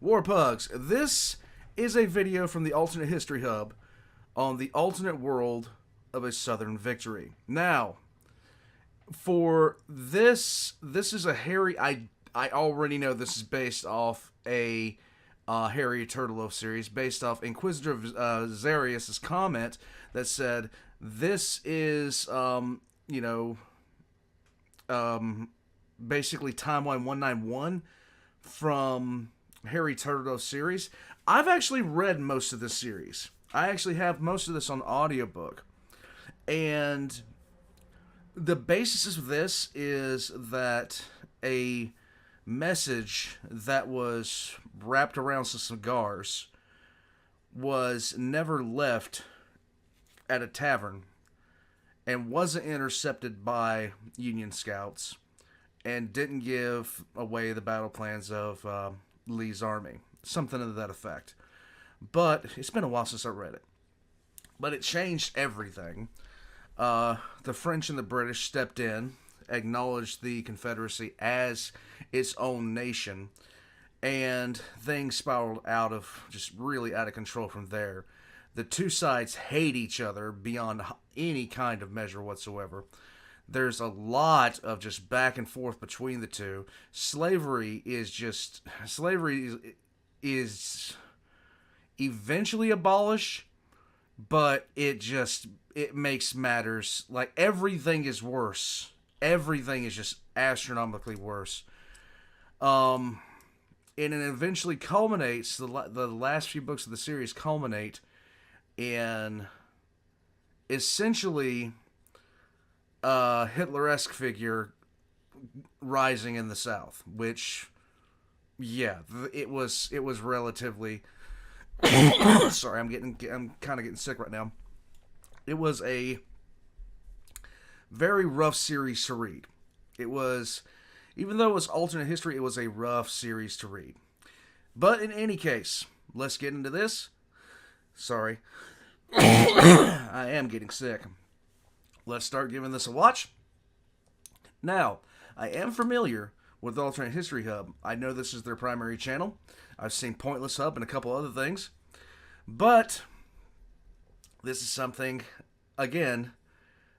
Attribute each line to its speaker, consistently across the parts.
Speaker 1: War Pugs, this is a video from the Alternate History Hub on the alternate world of a Southern victory. Now, for this is a Harry... I already know this is based off a Harry Turtleoff series, based off Inquisitor Zarius' comment that said, this is, basically Timeline 191 from Harry Turtleoff series. I've actually read most of this series. I actually have most of this on audiobook. And the basis of this is that a message that was wrapped around some cigars was never left at a tavern and wasn't intercepted by Union scouts and didn't give away the battle plans of Lee's army. Something to that effect. But it's been a while since I read it. But it changed everything. The French and the British stepped in, acknowledged the Confederacy as its own nation, and things spiraled really out of control from there. The two sides hate each other beyond any kind of measure whatsoever. There's a lot of just back and forth between the two. Slavery is eventually abolished, but it makes matters, like, everything is worse. Everything is just astronomically worse. And it eventually culminates, the last few books of the series culminate in essentially a Hitler-esque figure rising in the South, which, yeah, it was relatively... Sorry, I'm kind of getting sick right now. It was a very rough series to read. It was, even though it was alternate history, it was a rough series to read. But in any case, let's get into this. Sorry. I am getting sick. Let's start giving this a watch. Now, I am familiar with Alternate History Hub. I know this is their primary channel. I've seen Pointless Hub and a couple other things. But this is something, again,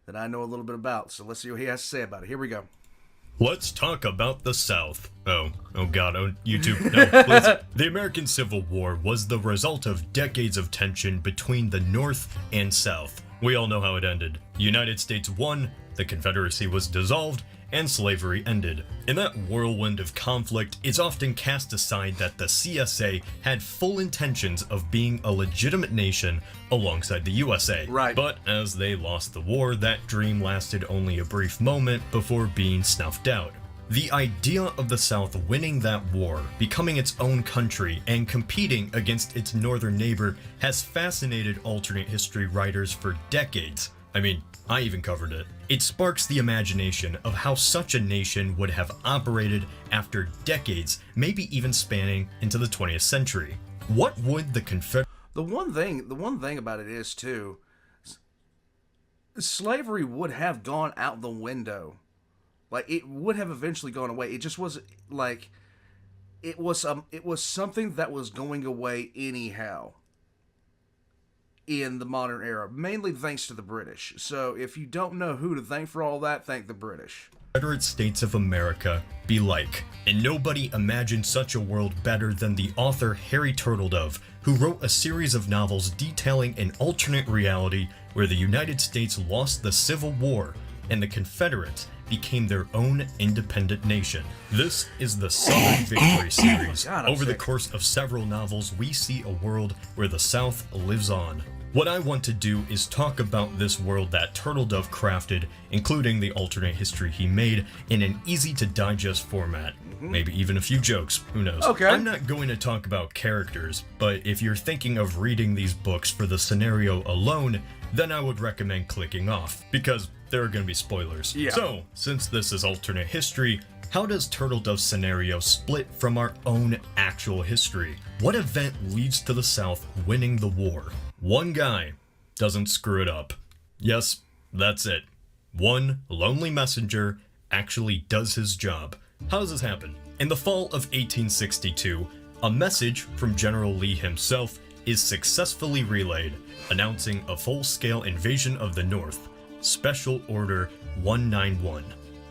Speaker 1: that I know a little bit about. So let's see what he has to say about it. Here we go.
Speaker 2: Let's talk about the South. Oh God, YouTube, no, please. The American Civil War was the result of decades of tension between the North and South. We all know how it ended. The United States won, the Confederacy was dissolved, and slavery ended. In that whirlwind of conflict, it's often cast aside that the CSA had full intentions of being a legitimate nation alongside the USA.
Speaker 1: Right.
Speaker 2: But as they lost the war, that dream lasted only a brief moment before being snuffed out. The idea of the South winning that war, becoming its own country, and competing against its northern neighbor has fascinated alternate history writers for decades. I mean, I even covered it. It sparks the imagination of how such a nation would have operated after decades, maybe even spanning into the 20th century. What would the Confederate...
Speaker 1: The one thing about it is, too, slavery would have gone out the window. Like, it would have eventually gone away. It just was, like, it was something that was going away anyhow in the modern era, mainly thanks to the British. So if you don't know who to thank for all that, thank the British.
Speaker 2: Confederate States of America be like. And nobody imagined such a world better than the author Harry Turtledove, who wrote a series of novels detailing an alternate reality where the United States lost the Civil War and the Confederates became their own independent nation. This is the Southern Victory series. Over the course of several novels, we see a world where the South lives on. What I want to do is talk about this world that Turtledove crafted, including the alternate history he made, in an easy-to-digest format. Maybe even a few jokes, who knows.
Speaker 1: Okay.
Speaker 2: I'm not going to talk about characters, but if you're thinking of reading these books for the scenario alone, then I would recommend clicking off, because there are going to be spoilers.
Speaker 1: Yeah.
Speaker 2: So, since this is alternate history, how does Turtledove's scenario split from our own actual history? What event leads to the South winning the war? One guy doesn't screw it up. Yes, that's it. One lonely messenger actually does his job. How does this happen? In the fall of 1862, a message from General Lee himself is successfully relayed, announcing a full-scale invasion of the North, Special Order 191.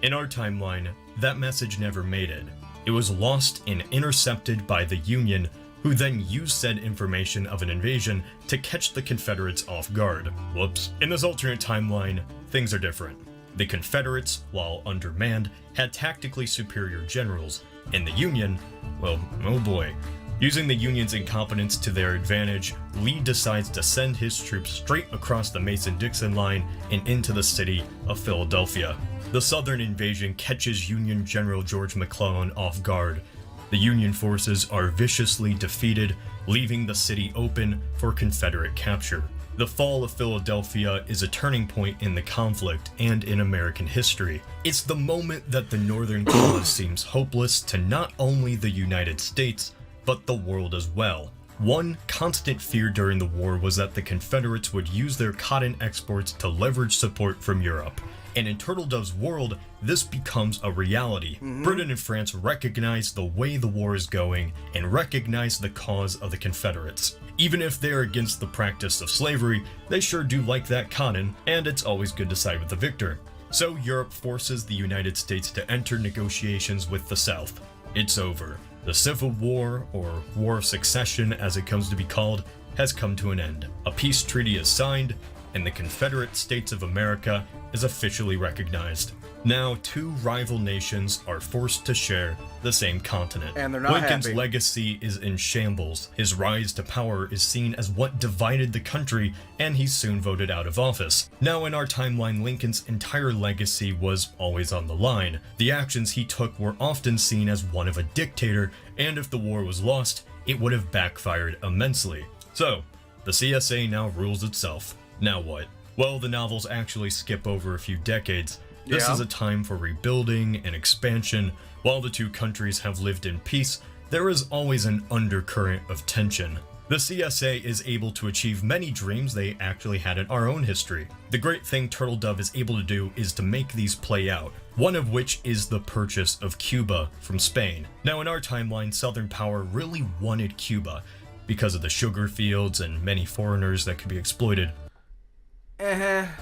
Speaker 2: In our timeline, that message never made it. It was lost and intercepted by the Union, who then used said information of an invasion to catch the Confederates off guard. Whoops. In this alternate timeline, things are different. The Confederates, while undermanned, had tactically superior generals, and the Union, well, oh boy. Using the Union's incompetence to their advantage, Lee decides to send his troops straight across the Mason-Dixon line and into the city of Philadelphia. The Southern invasion catches Union General George McClellan off guard. The Union forces are viciously defeated, leaving the city open for Confederate capture. The fall of Philadelphia is a turning point in the conflict and in American history. It's the moment that the Northern cause seems hopeless to not only the United States, but the world as well. One constant fear during the war was that the Confederates would use their cotton exports to leverage support from Europe. And in Turtledove's world, this becomes a reality. Britain and France recognize the way the war is going and recognize the cause of the Confederates. Even if they're against the practice of slavery, they sure do like that cotton, and it's always good to side with the victor. So Europe forces the United States to enter negotiations with the South. It's over. The Civil War, or War of Succession as it comes to be called, has come to an end. A peace treaty is signed, and the Confederate States of America is officially recognized. Now, two rival nations are forced to share the same continent.
Speaker 1: And they're not
Speaker 2: Lincoln's
Speaker 1: happy.
Speaker 2: legacy is in shambles. His rise to power is seen as what divided the country, and he's soon voted out of office. Now, in our timeline, Lincoln's entire legacy was always on the line. The actions he took were often seen as one of a dictator, and if the war was lost, it would have backfired immensely. So, the CSA now rules itself. Now what? Well, the novels actually skip over a few decades. This is a time for rebuilding and expansion. While the two countries have lived in peace, there is always an undercurrent of tension. The CSA is able to achieve many dreams they actually had in our own history. The great thing Turtledove is able to do is to make these play out, one of which is the purchase of Cuba from Spain. Now, in our timeline, Southern Power really wanted Cuba because of the sugar fields and many foreigners that could be exploited.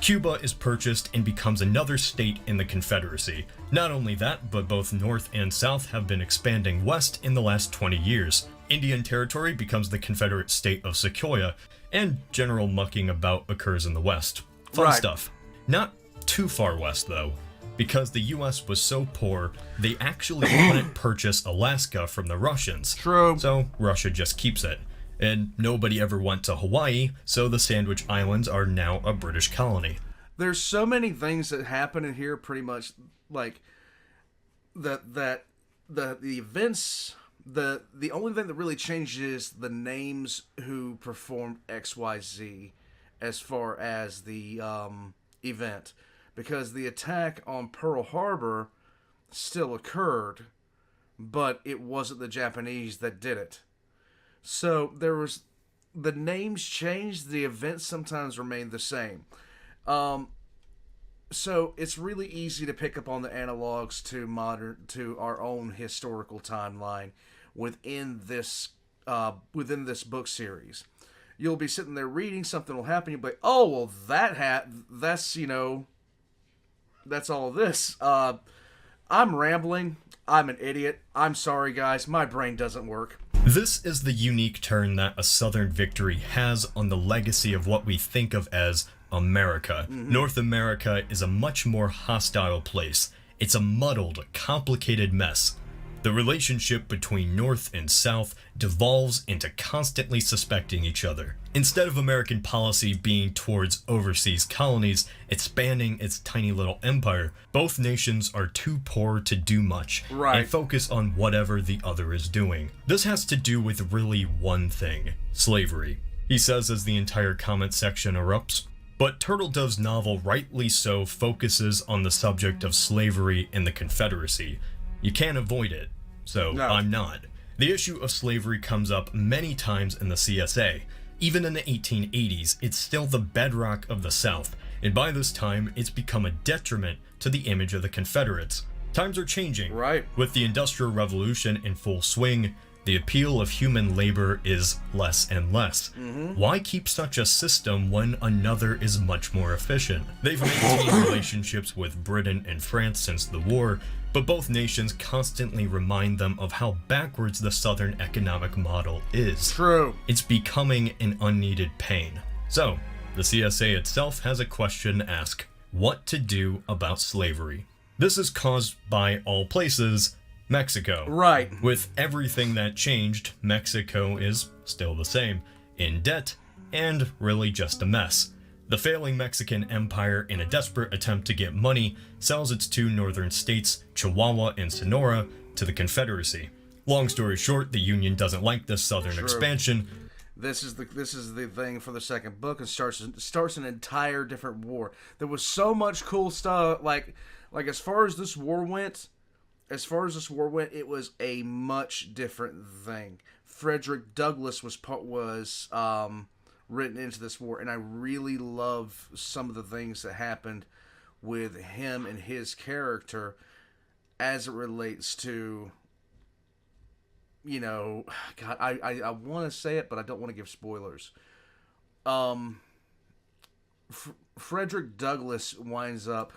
Speaker 2: Cuba is purchased and becomes another state in the Confederacy. Not only that, but both North and South have been expanding west in the last 20 years. Indian Territory becomes the Confederate state of Sequoia, and general mucking about occurs in the west. Fun stuff. Not too far west, though. Because the US was so poor, they actually couldn't purchase Alaska from the Russians.
Speaker 1: True.
Speaker 2: So Russia just keeps it. And nobody ever went to Hawaii, so the Sandwich Islands are now a British colony.
Speaker 1: There's so many things that happen in here, pretty much like the events. The only thing that really changes the names who performed XYZ as far as the event, because the attack on Pearl Harbor still occurred, but it wasn't the Japanese that did it. So there was, the names changed, the events sometimes remained the same. So it's really easy to pick up on the analogs to our own historical timeline within this book series. You'll be sitting there reading, something will happen, you'll be like, oh, well, that's that's all of this. I'm rambling. I'm an idiot. I'm sorry, guys. My brain doesn't work.
Speaker 2: This is the unique turn that a Southern victory has on the legacy of what we think of as America. North America is a much more hostile place. It's a muddled, complicated mess. The relationship between North and South devolves into constantly suspecting each other. Instead of American policy being towards overseas colonies expanding its tiny little empire, both nations are too poor to do much and focus on whatever the other is doing. This has to do with really one thing: slavery. He says as the entire comment section erupts. But Turtledove's novel, rightly so, focuses on the subject of slavery in the Confederacy. You can't avoid it, so no. I'm not. The issue of slavery comes up many times in the CSA. Even in the 1880s, it's still the bedrock of the South, and by this time, it's become a detriment to the image of the Confederates. Times are changing. With the Industrial Revolution in full swing, The appeal of human labor is less and less. Why keep such a system when another is much more efficient? They've maintained relationships with Britain and France since the war, but both nations constantly remind them of how backwards the Southern economic model is.
Speaker 1: True.
Speaker 2: It's becoming an unneeded pain. So, the CSA itself has a question to ask: what to do about slavery? This is caused by all places, Mexico.
Speaker 1: Right.
Speaker 2: With everything that changed, Mexico is still the same, in debt, and really just a mess. The failing Mexican empire, in a desperate attempt to get money, sells its two northern states, Chihuahua and Sonora, to the Confederacy. Long story short, the Union doesn't like this southern expansion.
Speaker 1: This is the thing for the second book, and starts an entire different war. There was so much cool stuff. Like as far as this war went, it was a much different thing. Frederick Douglass was written into this war, and I really love some of the things that happened with him and his character as it relates to, you know, God, I want to say it, but I don't want to give spoilers. Frederick Douglass winds up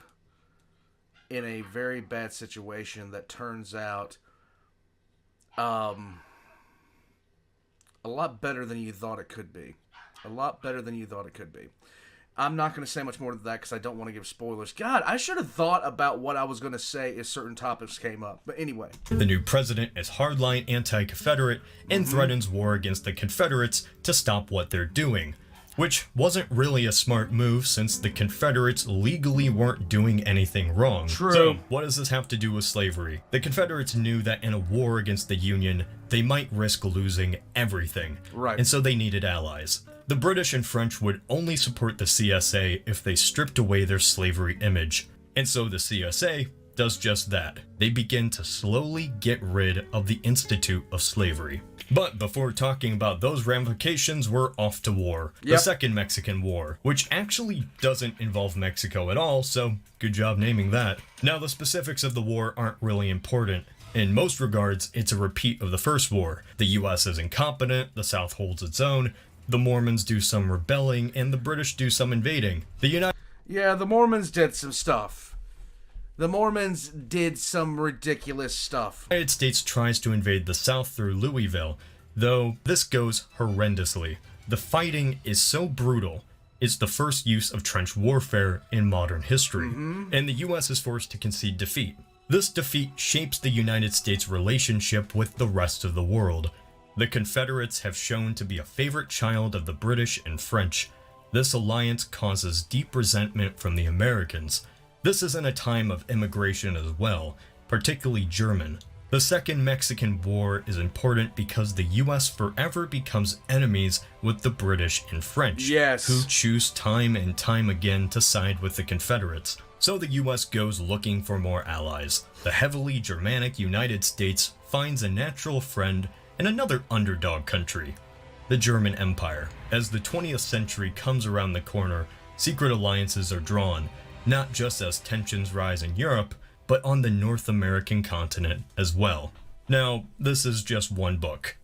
Speaker 1: in a very bad situation that turns out a lot better than you thought it could be. I'm not going to say much more than that because I don't want to give spoilers. God, I should have thought about what I was going to say if certain topics came up. But anyway.
Speaker 2: The new president is hardline anti-Confederate and threatens war against the Confederates to stop what they're doing, which wasn't really a smart move since the Confederates legally weren't doing anything wrong.
Speaker 1: True.
Speaker 2: So, what does this have to do with slavery? The Confederates knew that in a war against the Union, they might risk losing everything.
Speaker 1: Right.
Speaker 2: And so they needed allies. The British and French would only support the CSA if they stripped away their slavery image. And so the CSA does just that. They begin to slowly get rid of the Institute of Slavery. But before talking about those ramifications, we're off to war.
Speaker 1: Yep.
Speaker 2: The Second Mexican War, which actually doesn't involve Mexico at all, so good job naming that. Now, the specifics of the war aren't really important. In most regards, it's a repeat of the First War. The US is incompetent, the South holds its own, the Mormons do some rebelling, and the British do some invading. The
Speaker 1: Mormons did some stuff. The Mormons did some ridiculous stuff.
Speaker 2: United States tries to invade the South through Louisville, though this goes horrendously. The fighting is so brutal, it's the first use of trench warfare in modern history, and the US is forced to concede defeat. This defeat shapes the United States' relationship with the rest of the world. The Confederates have shown to be a favorite child of the British and French. This alliance causes deep resentment from the Americans. This is in a time of immigration as well, particularly German. The Second Mexican War is important because the US forever becomes enemies with the British and French, who choose time and time again to side with the Confederates. So the US goes looking for more allies. The heavily Germanic United States finds a natural friend in another underdog country, the German Empire. As the 20th century comes around the corner, secret alliances are drawn, not just as tensions rise in Europe, but on the North American continent as well. Now, this is just one book.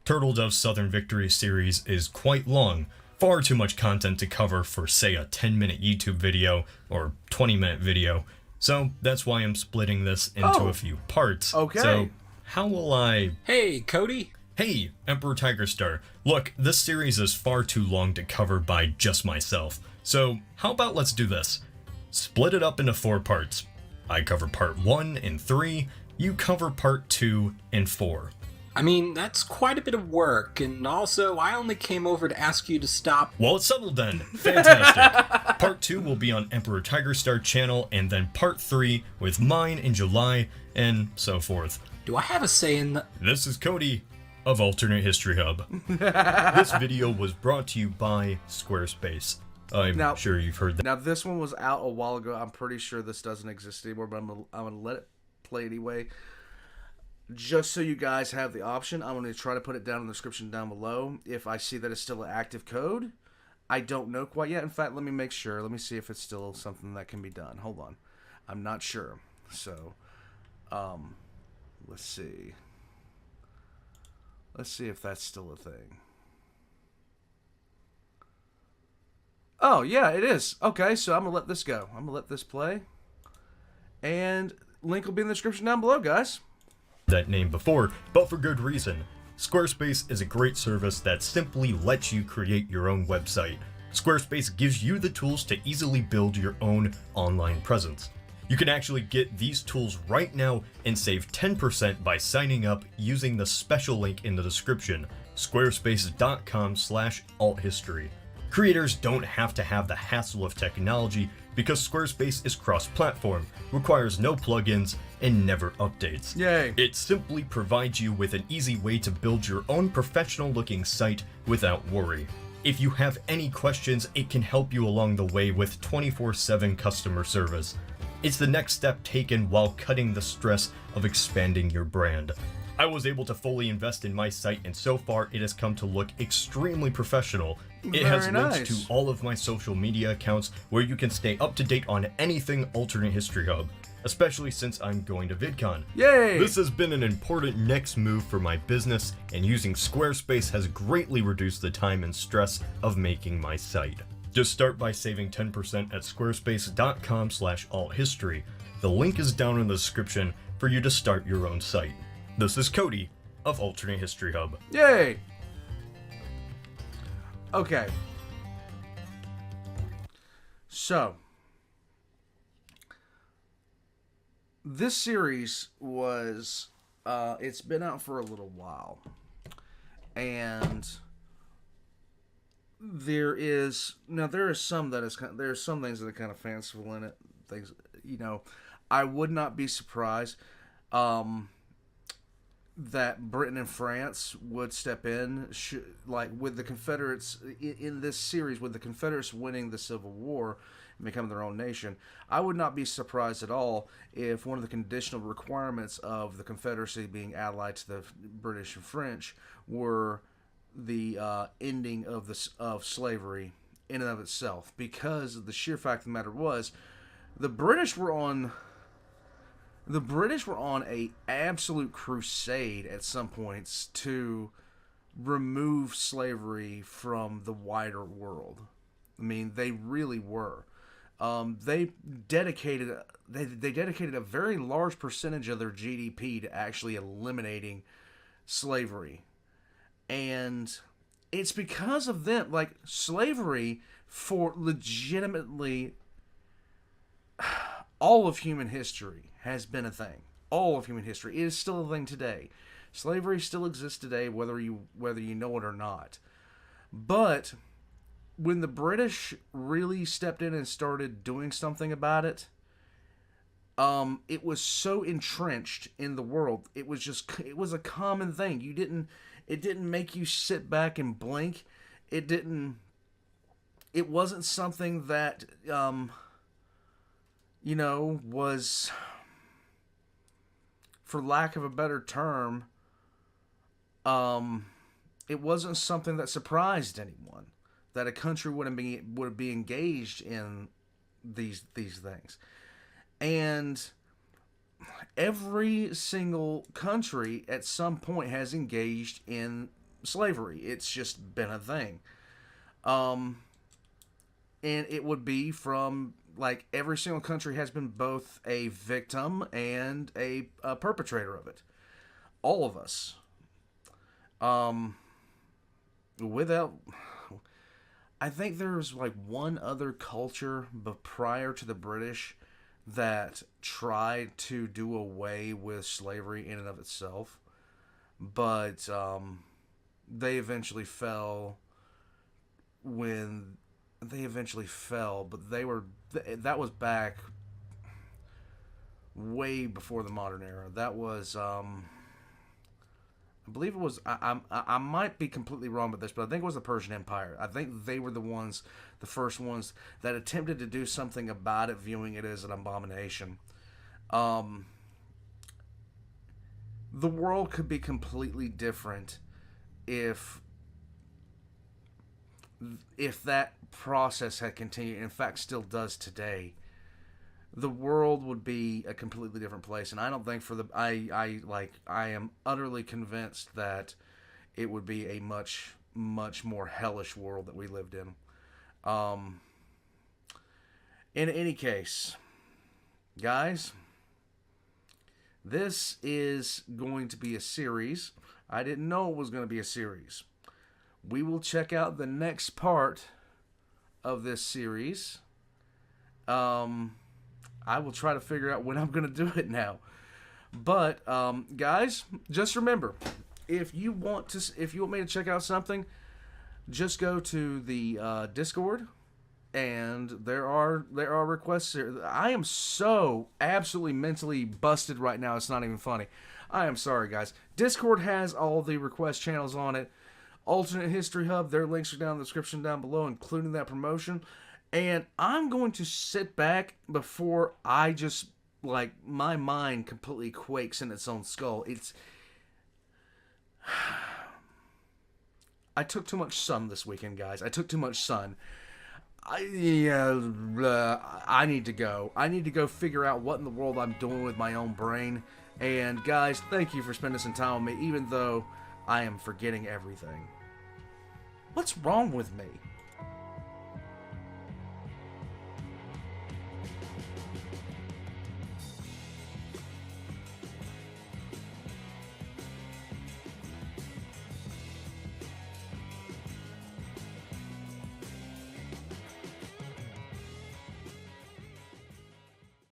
Speaker 2: Turtle Dove's Southern Victory series is quite long, far too much content to cover for, say, a 10-minute YouTube video or 20-minute video, so that's why I'm splitting this into a few parts.
Speaker 1: Okay.
Speaker 2: So, how will I...
Speaker 3: Hey, Cody.
Speaker 2: Hey, Emperor Tigerstar. Look, this series is far too long to cover by just myself, so how about let's do this? Split it up into 4 parts. I cover part 1 and 3, you cover part 2 and 4.
Speaker 3: I mean, that's quite a bit of work, and also, I only came over to ask you to stop.
Speaker 2: Well, it's settled then. Fantastic. Part 2 will be on Emperor Tigerstar channel, and then part 3 with mine in July, and so forth.
Speaker 3: Do I have a say in the...
Speaker 2: This is Cody of Alternate History Hub. This video was brought to you by Squarespace. I'm sure you've heard that.
Speaker 1: Now, this one was out a while ago. I'm pretty sure this doesn't exist anymore, but I'm gonna let it play anyway. Just so you guys have the option, I'm going to try to put it down in the description down below. If I see that it's still an active code, I don't know quite yet. In fact, let me make sure. Let me see if it's still something that can be done. Hold on. I'm not sure. So, let's see. Let's see if that's still a thing. Oh, yeah, it is. Okay, so I'm going to let this go. I'm going to let this play. And link will be in the description down below, guys.
Speaker 2: That name before, but for good reason. Squarespace is a great service that simply lets you create your own website. Squarespace gives you the tools to easily build your own online presence. You can actually get these tools right now and save 10% by signing up using the special link in the description, squarespace.com/althistory. Creators don't have to have the hassle of technology because Squarespace is cross-platform, requires no plugins, and never updates.
Speaker 1: Yay.
Speaker 2: It simply provides you with an easy way to build your own professional-looking site without worry. If you have any questions, it can help you along the way with 24/7 customer service. It's the next step taken while cutting the stress of expanding your brand. I was able to fully invest in my site, and so far it has come to look extremely professional. It has links
Speaker 1: nice.
Speaker 2: to all of my social media accounts where you can stay up to date on anything Alternate History Hub, especially since I'm going to VidCon.
Speaker 1: Yay!
Speaker 2: This has been an important next move for my business, and using Squarespace has greatly reduced the time and stress of making my site. Just start by saving 10% at squarespace.com/althistory. The link is down in the description for you to start your own site. This is Cody of Alternate History Hub.
Speaker 1: Yay! Okay. So, this series was, it's been out for a little while. And there are some that is there are some things that are kind of fanciful in it. Things, I would not be surprised that Britain and France would step in, like with the Confederates in this series, with the Confederates winning the Civil War and becoming their own nation. I would not be surprised at all if one of the conditional requirements of the Confederacy being allied to the British and French were the ending of slavery in and of itself, because the sheer fact of the matter was the British were on a absolute crusade at some points to remove slavery from the wider world. I mean, they really were. They dedicated a very large percentage of their GDP to actually eliminating slavery. And it's because of them, like, slavery for legitimately all of human history has been a thing. All of human history. It is still a thing today. Slavery still exists today, whether you know it or not. But when the British really stepped in and started doing something about it, it was so entrenched in the world. It was a common thing. It didn't make you sit back and blink. It wasn't something that was, for lack of a better term, it wasn't something that surprised anyone that a country would be engaged in these things. And every single country at some point has engaged in slavery. It's just been a thing. And it would be from, like, every single country has been both a victim and a perpetrator of it. All of us. I think there's like one other culture but prior to the British that tried to do away with slavery in and of itself, but they eventually fell but that was back way before the modern era. That was I believe it was, I might be completely wrong with this, but I think it was the Persian Empire. I think they were the first ones that attempted to do something about it, viewing it as an abomination. The world could be completely different if that process had continued, in fact still does today. The world would be a completely different place, and I don't think I am utterly convinced that it would be a much, much more hellish world that we lived in. In any case, guys, this is going to be a series. I didn't know it was going to be a series. We will check out the next part of this series. I will try to figure out when I'm going to do it now. But, guys, just remember, if you want me to check out something, just go to the Discord, and there are requests here. I am so absolutely mentally busted right now, it's not even funny. I am sorry, guys. Discord has all the request channels on it. Alternate History Hub, their links are down in the description down below, including that promotion. And I'm going to sit back before I just, like, my mind completely quakes in its own skull. I took too much sun this weekend, guys. I took too much sun. I need to go. I need to go figure out what in the world I'm doing with my own brain. And, guys, thank you for spending some time with me, even though I am forgetting everything. What's wrong with me?